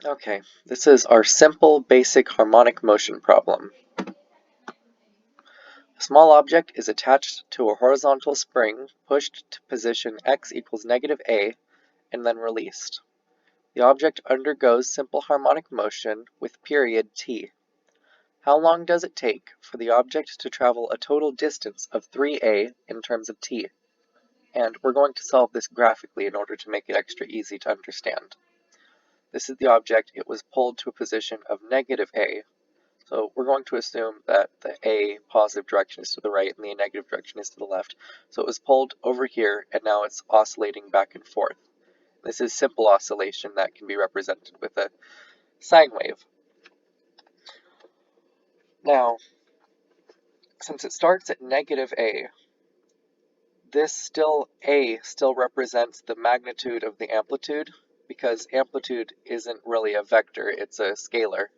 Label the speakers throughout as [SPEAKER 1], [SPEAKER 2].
[SPEAKER 1] Okay, this is our simple basic harmonic motion problem. A small object is attached to a horizontal spring pushed to position x equals -a and then released. The object undergoes simple harmonic motion with period t. How long does it take for the object to travel a total distance of 3a in terms of t? And we're going to solve this graphically in order to make it extra easy to understand. This is the object. It was pulled to a position of -a. So we're going to assume that the A positive direction is to the right and the negative direction is to the left. So it was pulled over here and now it's oscillating back and forth. This is simple oscillation that can be represented with a sine wave. Now, since it starts at -a, this A still represents the magnitude of the amplitude, because amplitude isn't really a vector, it's a scalar.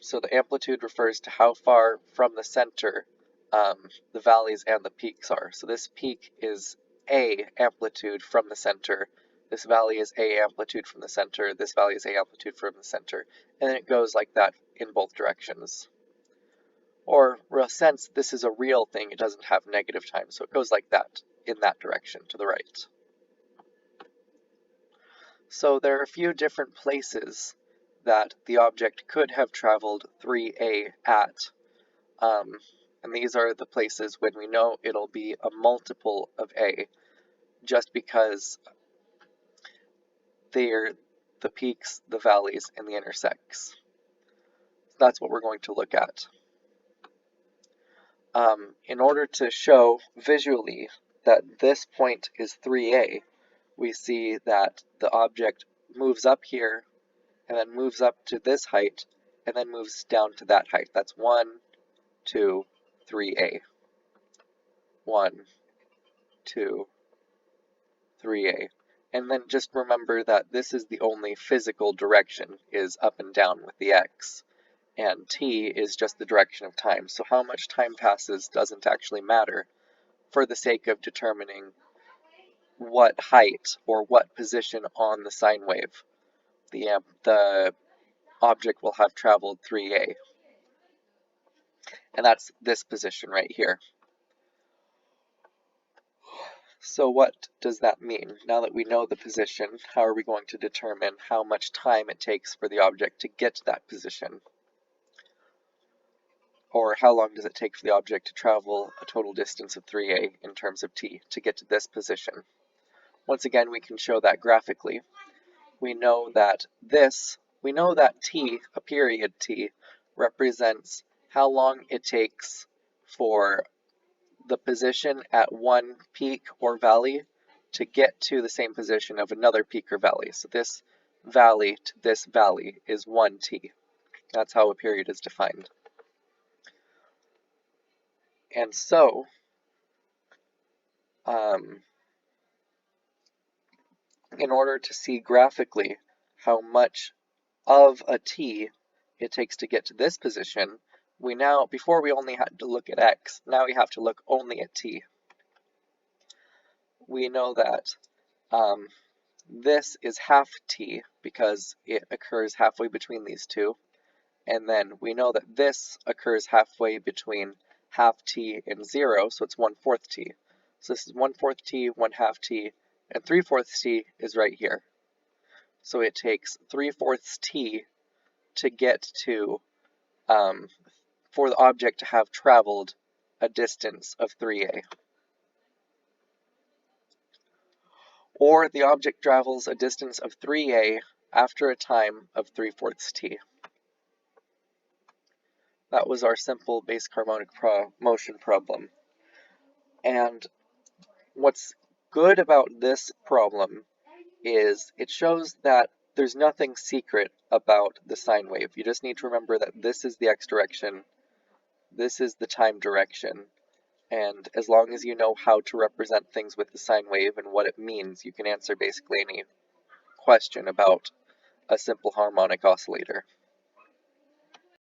[SPEAKER 1] So the amplitude refers to how far from the center the valleys and the peaks are. So this peak is A amplitude from the center, this valley is A amplitude from the center, this valley is A amplitude from the center, and then it goes like that in both directions. Or, in a sense, this is a real thing, it doesn't have negative time, so it goes like that in that direction to the right. So there are a few different places that the object could have traveled 3a at. And these are the places when we know it'll be a multiple of a, just because they're the peaks, the valleys, and the intersects. That's what we're going to look at. In order to show visually that this point is 3a, we see that the object moves up here, and then moves up to this height, and then moves down to that height. That's 1, 2, 3a. 1, 2, 3a. And then just remember that this is the only physical direction, is up and down with the x. And t is just the direction of time. So how much time passes doesn't actually matter for the sake of determining what height or what position on the sine wave the object will have traveled 3a. And that's this position right here. So what does that mean? Now that we know the position, how are we going to determine how much time it takes for the object to get to that position? Or how long does it take for the object to travel a total distance of 3a in terms of t to get to this position? Once again, we can show that graphically. We know that t, a period t, represents how long it takes for the position at one peak or valley to get to the same position of another peak or valley. So this valley to this valley is 1t. That's how a period is defined. And so, in order to see graphically how much of a t it takes to get to this position, we now, before we only had to look at x, now we have to look only at t. We know that this is half t because it occurs halfway between these two, and then we know that this occurs halfway between half t and 0, so it's 1/4 t. So this is 1/4 t, 1/2 t, and 3/4 t is right here. So it takes 3/4 t to get to, for the object to have traveled a distance of 3a. Or the object travels a distance of 3a after a time of 3/4 t. That was our simple basic harmonic motion problem. And what's good about this problem is it shows that there's nothing secret about the sine wave. You just need to remember that this is the x direction, this is the time direction, and as long as you know how to represent things with the sine wave and what it means, you can answer basically any question about a simple harmonic oscillator.